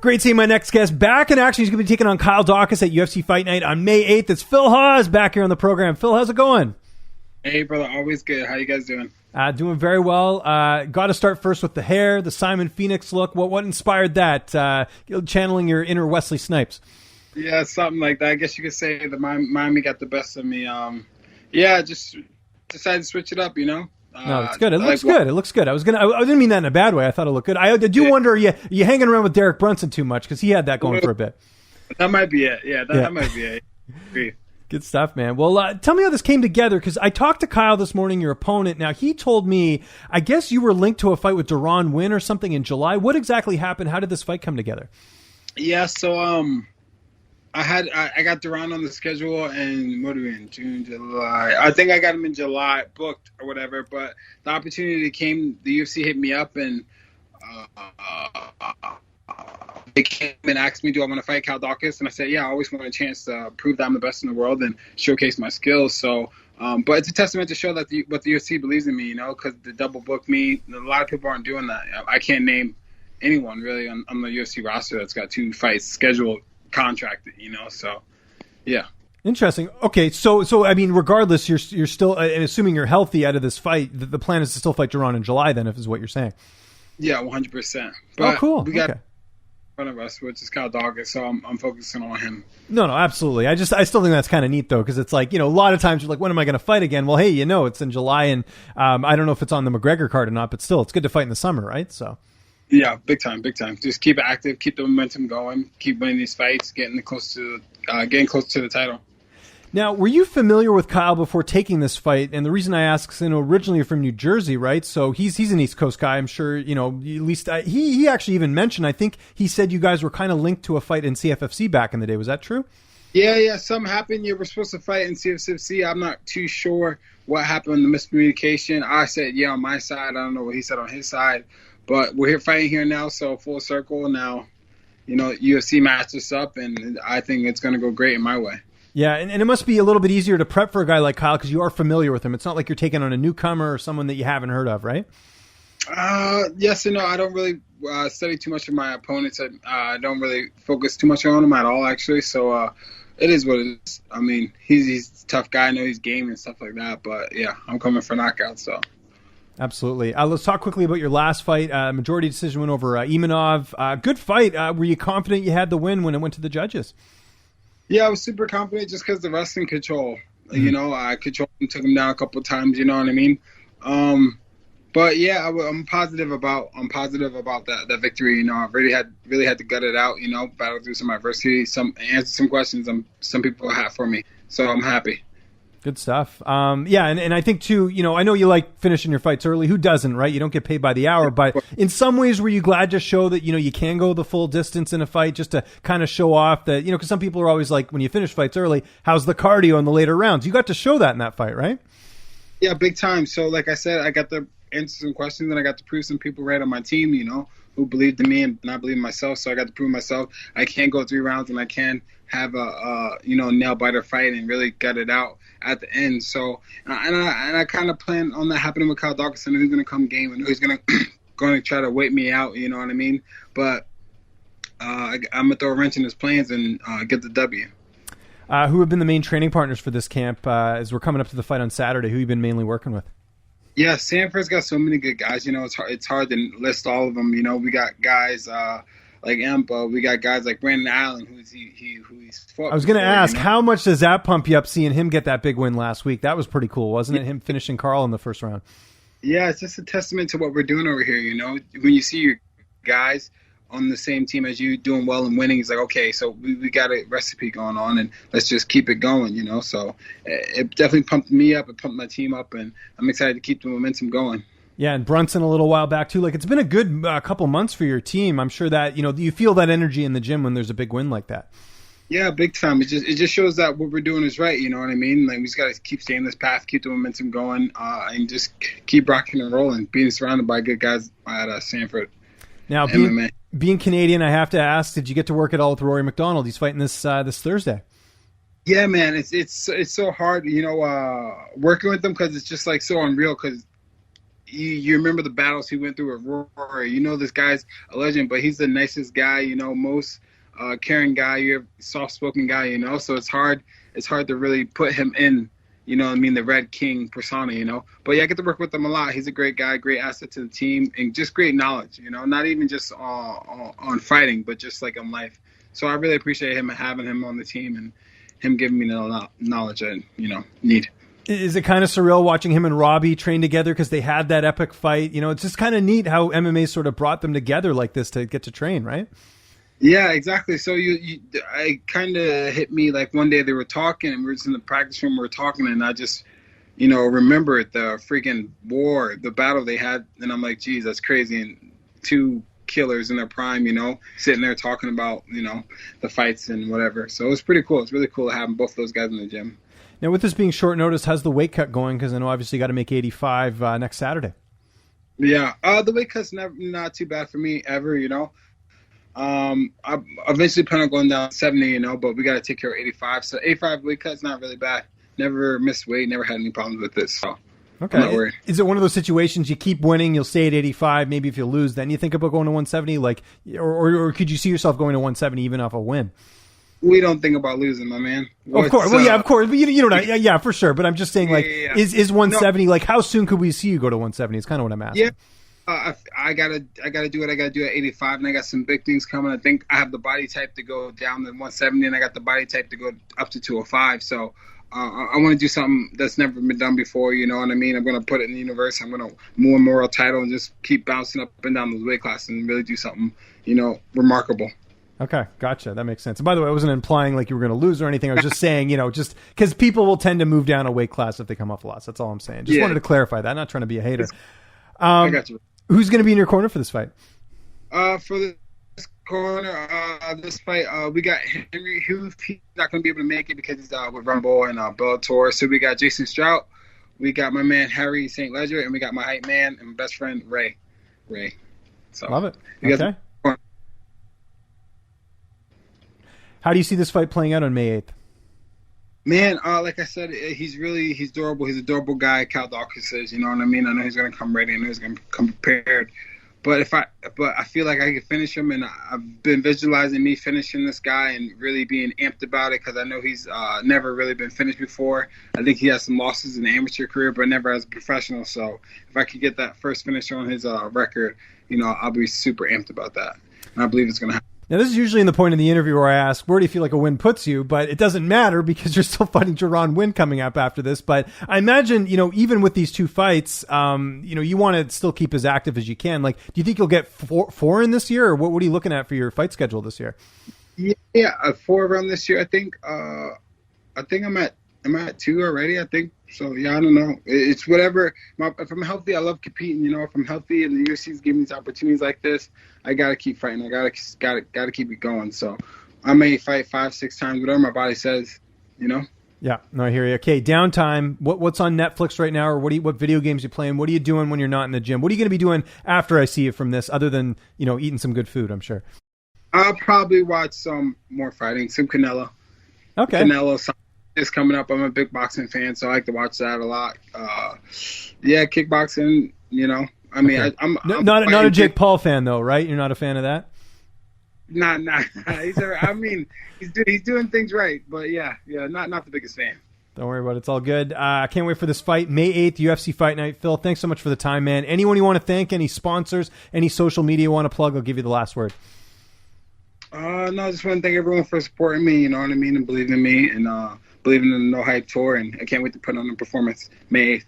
Great seeing my next guest back in action. He's going to be taking on Kyle Daukaus at UFC Fight Night on May 8th. It's Phil Hawes back here on the program. Phil, how's it going? Hey, brother. Always good. How you guys doing? Doing very well. Got to start first with the hair, the Simon Phoenix look. What inspired that? Channeling your inner Wesley Snipes. Yeah, something like that. I guess you could say the Miami got the best of me. Yeah, just decided to switch it up, you know? No, it's good. It looks good. It looks good. I didn't mean that in a bad way. I thought it looked good. I do wonder, you hanging around with Derek Brunson too much because he had that going for a bit. That might be it. Yeah, that might be it. Good stuff, man. Well, tell me how this came together because I talked to Kyle this morning, your opponent. Now, he told me, I guess you were linked to a fight with Deron Winn or something in July. What exactly happened? How did this fight come together? Yeah, so I got Deron on the schedule, and what are we in, June, July? I think I got him in July, booked or whatever. But the opportunity came. The UFC hit me up, and they came and asked me, "Do I want to fight Kyle Daukaus?" And I said, "Yeah, I always want a chance to prove that I'm the best in the world and showcase my skills." So, but it's a testament to show that what the UFC believes in me, you know, because they double booked me. A lot of people aren't doing that. I can't name anyone really on the UFC roster that's got 2 fights scheduled, contracted, you know. So, yeah. Interesting. Okay, so I mean, regardless, you're still assuming you're healthy out of this fight. The plan is to still fight Deron in July, then, if is what you're saying. Yeah, 100%. Oh, cool. We got in front of us, which is Kyle Daukaus, so I'm focusing on him. No, absolutely. I still think that's kind of neat though, because it's like, you know, a lot of times you're like, when am I going to fight again? Well, hey, you know, it's in July, and I don't know if it's on the McGregor card or not, but still, it's good to fight in the summer, right? So. Yeah, big time. Just keep it active, keep the momentum going, keep winning these fights, getting close to the title. Now, were you familiar with Kyle before taking this fight? And the reason I ask is, you know, originally you're from New Jersey, right? So he's an East Coast guy. I'm sure, you know, at least he actually even mentioned, I think he said you guys were kind of linked to a fight in CFFC back in the day. Was that true? Yeah. Something happened. You were supposed to fight in CFFC. I'm not too sure what happened, the miscommunication. I said, yeah, on my side. I don't know what he said on his side. But we're here fighting here now, so full circle now. You know, UFC matched us up, and I think it's going to go great in my way. Yeah, and it must be a little bit easier to prep for a guy like Kyle because you are familiar with him. It's not like you're taking on a newcomer or someone that you haven't heard of, right? Yes and no. I don't really study too much of my opponents. I don't really focus too much on them at all, actually. So it is what it is. I mean, he's a tough guy. I know he's game and stuff like that. But, yeah, I'm coming for knockouts, so. Absolutely. Let's talk quickly about your last fight. Majority decision win over Imanov. Good fight. Were you confident you had the win when it went to the judges? Yeah, I was super confident just because the wrestling control. Mm-hmm. You know, I controlled him, took him down a couple of times. You know what I mean? But yeah, I'm positive about that victory. You know, I really had to gut it out. You know, battle through some adversity, answer some questions some people have for me. So I'm happy. Good stuff. Yeah, and I think, too, you know, I know you like finishing your fights early. Who doesn't, right? You don't get paid by the hour. But in some ways, were you glad to show that, you know, you can go the full distance in a fight just to kind of show off that, you know, because some people are always like, when you finish fights early, how's the cardio in the later rounds? You got to show that in that fight, right? Yeah, big time. So, like I said, I got to answer some questions, and I got to prove some people right on my team, you know, who believed in me and I believed in myself. So I got to prove myself. I can go 3 rounds, and I can have a nail-biter fight and really gut it out at the end. So, and I kind of plan on that happening with Kyle Daukaus. I know he's going to come game. I know he's going to try to wait me out, you know what I mean? But I'm going to throw a wrench in his plans and get the W. Who have been the main training partners for this camp as we're coming up to the fight on Saturday? Who have you been mainly working with? Yeah, Sanford's got so many good guys. You know, it's hard to list all of them. You know, we got guys like Empa. We got guys like Brandon Allen, who he's fought. I was going to ask, how much does that pump you up seeing him get that big win last week? That was pretty cool, wasn't it? Him finishing Carl in the first round. Yeah, it's just a testament to what we're doing over here. You know, when you see your guys on the same team as you doing well and winning, it's like, okay, so we got a recipe going on, and let's just keep it going. You know, so it definitely pumped me up. It pumped my team up, and I'm excited to keep the momentum going. Yeah, and Brunson a little while back too. Like, it's been a good couple months for your team. I'm sure that, you know, you feel that energy in the gym when there's a big win like that. Yeah, big time. It just shows that what we're doing is right. You know what I mean? Like, we just got to keep staying this path, keep the momentum going, and just keep rocking and rolling. Being surrounded by good guys at Sanford. Now, being Canadian, I have to ask: did you get to work at all with Rory McDonald? He's fighting this Thursday. Yeah, man, it's so hard, you know, working with them because it's just like so unreal because you remember the battles he went through with Rory. You know this guy's a legend, but he's the nicest guy, most caring guy, you're a soft-spoken guy, so it's hard to really put him in, the Red King persona, But yeah, I get to work with him a lot. He's a great guy, great asset to the team, and just great knowledge, not even just on fighting, but just like in life. So I really appreciate him having him on the team and him giving me the knowledge I, need. Is it kind of surreal watching him and Robbie train together because they had that epic fight? It's just kind of neat how MMA sort of brought them together like this to get to train, right? Yeah, exactly. So I kind of hit me like one day they were talking and we were just in the practice room, we were talking, and I just, remembered the freaking war, the battle they had, and I'm like, geez, that's crazy. And two killers in their prime, sitting there talking about, the fights and whatever. So it was pretty cool. It's really cool having both those guys in the gym. Now, with this being short notice, how's the weight cut going? Because I know obviously you got to make 85 next Saturday. Yeah, the weight cut's not too bad for me ever, I eventually plan on going down 70, but we got to take care of 85. So 85 weight cut's not really bad. Never missed weight, never had any problems with it. So okay. I'm not worried. Is it one of those situations you keep winning, you'll stay at 85, maybe if you lose, then you think about going to 170? Like, or could you see yourself going to 170 even off a win? We don't think about losing, my man. Of course. Well, yeah, of course. But you don't. Yeah, for sure. But I'm just saying, like, is 170, like, how soon could we see you go to 170? It's kind of what I'm asking. Yeah. I gotta do what I gotta do at 85, and I got some big things coming. I think I have the body type to go down to 170, and I got the body type to go up to 205. So I want to do something that's never been done before. You know what I mean? I'm gonna put it in the universe. I'm gonna more and more title and just keep bouncing up and down those weight classes and really do something, remarkable. Okay, gotcha. That makes sense. And by the way, I wasn't implying like you were going to lose or anything. I was just saying, just because people will tend to move down a weight class if they come off a loss. That's all I'm saying. Just wanted to clarify that. I'm not trying to be a hater. I got you. Who's going to be in your corner for this fight? For this corner, this fight, we got Henry Hughes. He's not going to be able to make it because he's with Rumble and Bellator. So we got Jason Strout. We got my man Harry St. Ledger, and we got my hype man and best friend Ray. So love it. Okay. How do you see this fight playing out on May 8th? Man, like I said, he's durable. He's a durable guy. Kyle Daukaus is, you know what I mean? I know he's going to come ready. I know he's going to come prepared. But I feel like I can finish him, and I've been visualizing me finishing this guy and really being amped about it because I know he's never really been finished before. I think he has some losses in the amateur career, but never as a professional. So if I could get that first finish on his record, I'll be super amped about that. And I believe it's going to happen. Now, this is usually in the point in the interview where I ask, where do you feel like a win puts you? But it doesn't matter because you're still fighting Deron Winn coming up after this. But I imagine, even with these two fights, you want to still keep as active as you can. Like, do you think you'll get four in this year? Or what are you looking at for your fight schedule this year? Yeah, 4 around this year. I think I'm at 2 already, I think. So, yeah, I don't know. It's whatever. If I'm healthy, I love competing. If I'm healthy and the UFC's giving me these opportunities like this, I got to keep fighting. I got to keep it going. So I may fight 5-6 times, whatever my body says, Yeah, no, I hear you. Okay, downtime. What's on Netflix right now, or what video games you playing? What are you doing when you're not in the gym? What are you going to be doing after I see you from this, other than, eating some good food, I'm sure? I'll probably watch some more fighting, some Canelo. Okay. Canelo is coming up. I'm a big boxing fan, so I like to watch that a lot. Yeah, kickboxing, I mean, okay. I'm not a Jake Paul fan though, right? You're not a fan of that? Nah. He's doing things right, but yeah, not the biggest fan. Don't worry about it. It's all good. I can't wait for this fight. May 8th, UFC Fight Night. Phil, thanks so much for the time, man. Anyone you want to thank, any sponsors, any social media you want to plug, I'll give you the last word. No, I just want to thank everyone for supporting me, you know what I mean, and believing in me, and believing in the No Hype Tour, and I can't wait to put on a performance May 8th.